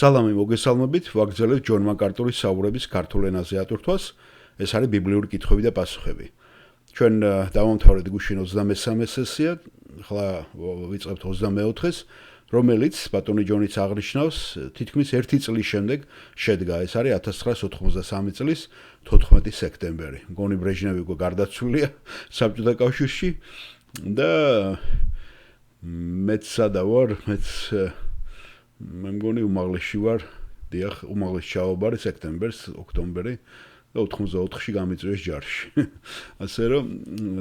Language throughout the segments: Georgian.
სალამი მოგესალმებით, ვაგრძელებთ ჯონ მაკარტურის საუბრების ქართულ ენაზე ატვირთვას. ეს არის ბიბლიური კითხვები და პასუხები. ჩვენ დავამთავრეთ გუშინ 23 სესია, ახლა ვიწყებთ 24-ს, რომელიც ბატონი ჯონიც აღნიშნავს, თითქმის 1 წლის შემდეგ შედგა. ეს არის 1993 წლის 14 სექტემბერი. მგონი ბრეჟნევი გარდაცვლილია საბჭოთა კავშირში და მეც სადა ვარ, მე მგონი უმაღლესში ვარ, დიახ, უმაღლეს ჩავაბარე სექტემბერს, ოქტომბერი და 84-ში გამიწვიეს ჯარში. ასე რომ,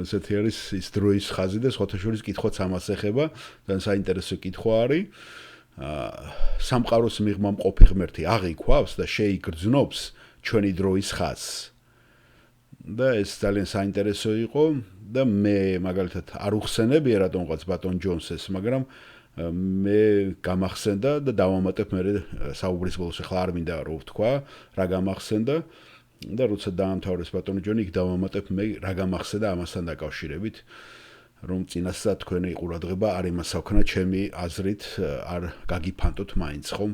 ესეთი არის ის დროის ხაზი და სხვათა შორის კითხვაც ამას ეხება, ძალიან საინტერესო კითხვა არის. სამყაროს მიღმა მყოფი ღმერთი აღიქვავს და შეიგრძნობს ჩვენი დროის ხაზს. და ეს ძალიან საინტერესო იყო და მე მაგალითად არ უხსენებია რატომღაც ბატონ ჯონსეს, მაგრამ მე გამახსენდა და დავამატებ მე საუბრის ბოლოს, ახლა არ მინდა რომ ვთქვა, რა გამახსენდა და როცა დაამთავრეს ბატონი ჯონი, იქ დავამატებ მე რა გამახსენდა ამასთან დაკავშირებით, რომ წინასწარ თქვენი ყურადღება არ იმას აქვს, ჩემი აზრით არ გაგიფანტოთ მაინც ხომ.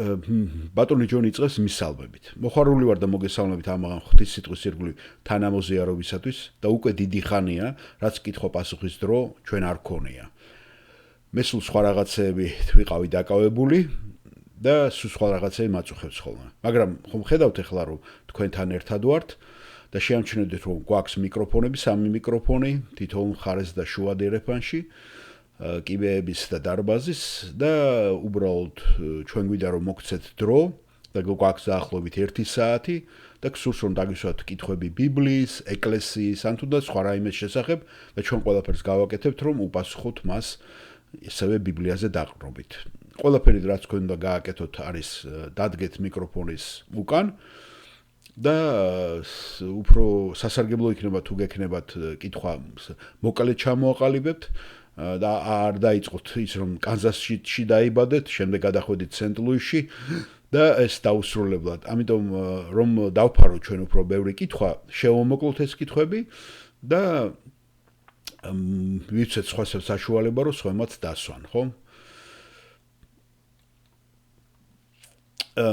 ბატონი ჯონი იწყებს მისალმებით. მოხარული ვარ და მოგესალმებით ამაღამ ღვთის სიტყვის ირგვლივ თანამოზიარობისათვის და უკვე დიდი ხანია, რაც კითხვა-პასუხის დრო ჩვენ არ ქონია. მე სულ სხვა რაღაცეები ვიყავი დაკავებული და სულ სხვა რაღაცები მაწუხებს ხოლმე. მაგრამ ხომ ხედავთ ახლა რომ თქვენთან ერთად ვართ და შეამჩნევთ რომ გვაქვს მიკროფონები, 3 მიკროფონი, თითოეულ მხარეს და შუა დერეფანში. კიბეების და დარბაზის და უბრალოდ ჩვენ გვიდა რომ მოგცეთ დრო და გვაქვს დაახლოებით 1 საათი და გსურს რომ დაგისვათ კითხვები ბიბლიის, ეკლესიის ან თუნდაც სხვა რაიმეს შესახებ და ჩვენ ყველაფერს გავაკეთებთ რომ უპასუხოთ მას ისევე ბიბლიაზე დაყრდნობით. ყველაფერი რაც თქვენ უნდა გააკეთოთ არის დადგეთ მიკროფონის უკან და უფრო სასარგებლო იქნება თუ გექნებათ კითხვა მოკლედ ჩამოაყალიბებთ და არ დაიწყოთ ის რომ კანზას-სიტიში დაიბადეთ, შემდეგ გადახვედით სენტ-ლუისში და ეს დაუსრულებლად. ამიტომ რომ დავფაროთ ჩვენ უფრო ბევრი კითხვა, შევამოკლოთ ეს კითხვები და ვიცეთ სხვას საშუალება რომ სხვამაც დასვან, ხო?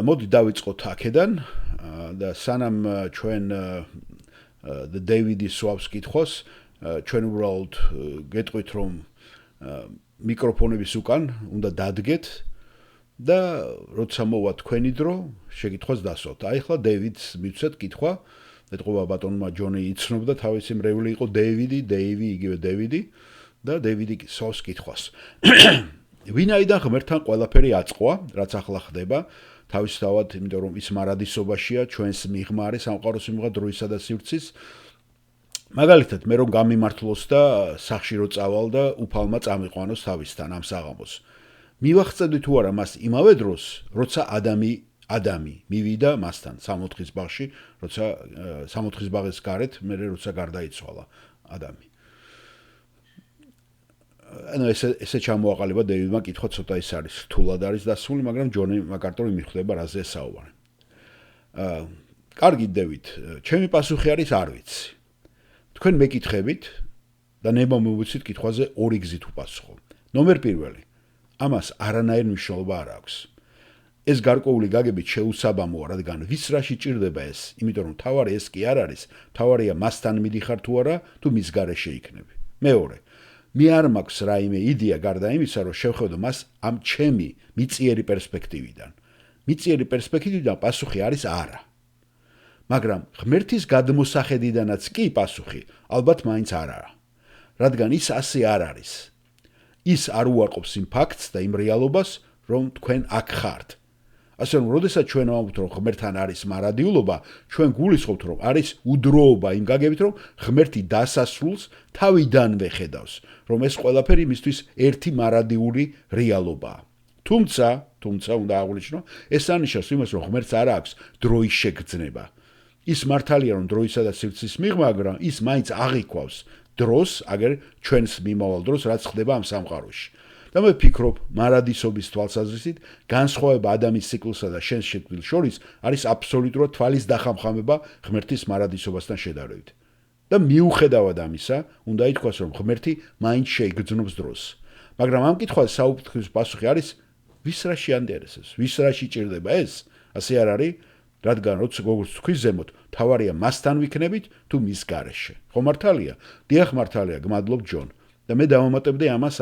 მოდი დავიწყოთ აქედან და სანამ ჩვენ the David-ის სვავს კითხვას, ჩვენ უბრალოდ გეტყვით რომ მიკროფონების უკან უნდა დადგეთ და როცა მოვა თქვენი დრო, შეკითხვას დასვათ. აი ახლა დეივიდს მივცეთ კითხვა, ეთყობა ბატონმა ჯონი იცნობდა თავისი მრევლი იყო დეივიდი, იგივე დევიდი და დევიდი სვავს კითხვას. ვინაიდან ღმერთთან ყველაფერი აწყვა, რაც ახლა ხდება, თავისთავად, იმიტომ რომ ის მარადისობაშია, ჩვენს მიღმა არის სამყაროს მიღმა დროისა და სივრცის. მაგალითად, მე რომ გამიმართლოს და სახში რო წავალ და უფალმა წამიყვანოს თავისთან ამ საღამოს. მივახცევდი თუ არა მას იმავე დროს, როცა ადამი მივიდა მასთან 64-ის ბაღში, როცა 64-ის ბაღის გარეთ, მე როცა გარდაიცვალა ადამი. ანუ ესე ჩამოაყალიბა დევიდმა კითხვა ცოტა ის არის, რთულად არის დასული, მაგრამ ჯონი მაკარტური მიხვდება რაზე საუბარი. კარგი დევიდ, ჩემი პასუხი არის არ ვიცი. თქვენ მეკითხებით და ნება მოვიცით კითხვაზე 2 გზით უპასუხო. ნომერ პირველი, ამას არანაირ მნიშვნელობა არ აქვს. ეს გარკვეული გაგებით შეუსაბამოა, რადგან ვის რაში ჭირდება ეს, იმიტომ რომ თავარი ეს კი არ არის, თავარია მასთან მიდიხარ თუ არა, თუ მის გარეშე იქნები. მეორე, მე არ მაქვს რაიმე იდეა გარდა იმისა, რომ შევხედო მას ამ ჩემი მიწიერი პერსპექტივიდან. მიწიერი პერსპექტივიდან პასუხი არის არა. მაგრამ ღმერთის გადმოსახედიდანაც კი პასუხი ალბათ მაინც არაა. რადგან ის ასე არ არის. ის არ უარყოფს იმ ფაქტს და იმ რეალობას, რომ თქვენ აქ ხართ. ასე რომ, როდესაც ჩვენ ვამბობთ, რომ ღმერთთან არის მარადიულობა, ჩვენ გულისხმობთ, რომ არის უდროობა იმ გაგებით, რომ ღმერთი დასასრულს თავიდანვე ხედავს, რომ ეს ყველაფერი მისთვის ერთი მარადიული რეალობაა. თუმცა უნდა აღვნიშნო, ეს ანიშნავს იმას, რომ ღმერთს არ აქვს დროის შეგრძნება. ის მართალია რომ დროისა და სივრცის მიღმა, მაგრამ ის მაინც აღიქვავს დროს, აგერ ჩვენს მიმავალ დროს, რაც ხდება ამ სამყაროში. და მე ვფიქრობ, მარადისობის თვალსაზრისით, განსხვავება ადამიანის ციკლსა და შენს შექმნილ შორის არის აბსოლუტურად თვალის დახამხამება ღმერთის მარადისობასთან შედარებით. და მიუხედავად ამისა, უნდა ითქვას, რომ ღმერთი მაინც შეიგრძნობს დროს. მაგრამ ამ კითხვაზე საუკეთესო პასუხი არის ვის რა შეანტერესებს, ვის რა შეჭირდება ეს? ასე არ არის, რადგან როგორც თქვის ზემოთ, თავარია მასთან ვიქნებით თუ მის გარეშე. ხო მართალია? დიახ მართალია, გმადლობ ჯონ. და მე დავამატებდი ამას.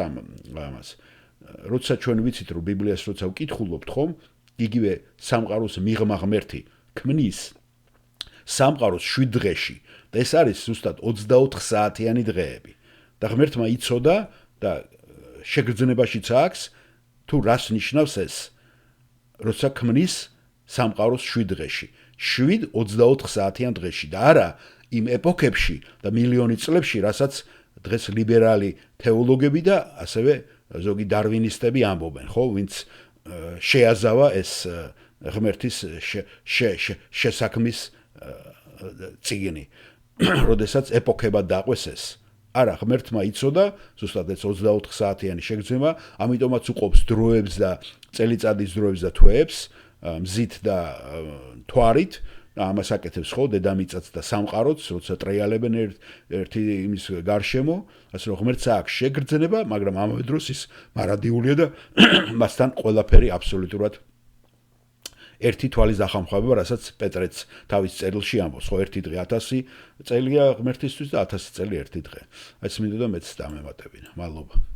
როცა ჩვენ ვიცით, რომ ბიბლიას როცა ვკითხულობთ, ხომ? იგივე სამყაროს მიღმა ღმერთი ქმნის სამყაროს 7 დღეში და ეს არის ზუსტად 24 საათიანი დღეები. და ღმერთმა იცოდა და შეგრძნებაშიც აქვს თუ რას ნიშნავს ეს, როცა ქმნის სამყაროს 7 დღეში. 7 24 საათიან დღეში და არა იმ ეპოქებში და მილიონი წლებში, რასაც დღეს ლიბერალი თეოლოგები და ასევე ზოგი დარვინისტები ამბობენ, ხო, ვინც შეაზავა ეს ღმერთის შესაქმის წიგნი, როდესაც ეპოქებად დაყვეს ეს. არა, ღმერთმა იცოდა, ზუსტად ეს 24 საათიანი შეგრძნება, ამიტომაც უყოფს დროებს და წელიწადის დროებს და თვეებს, მზით და თვარით, ამას აკეთებს ხო, დედამიწაც და სამყაროც, როცა ტრიალებენ ერთი იმის გარშემო, ასე რომ ღმერთს აქვს შეგრძნება, მაგრამ ამავე დროს ის მარადიულია და მასთან ყველაფერი აბსოლუტურად ერთი თვალის დახამხავება, რასაც პეტრეც თავის წერილში ამბობს, ხო, ერთი დღე 1000 წელია ღმერთისთვის და 1000 წელი ერთი დღე. აი ეს მინდოდა მეც დამემატებინა. მადლობა.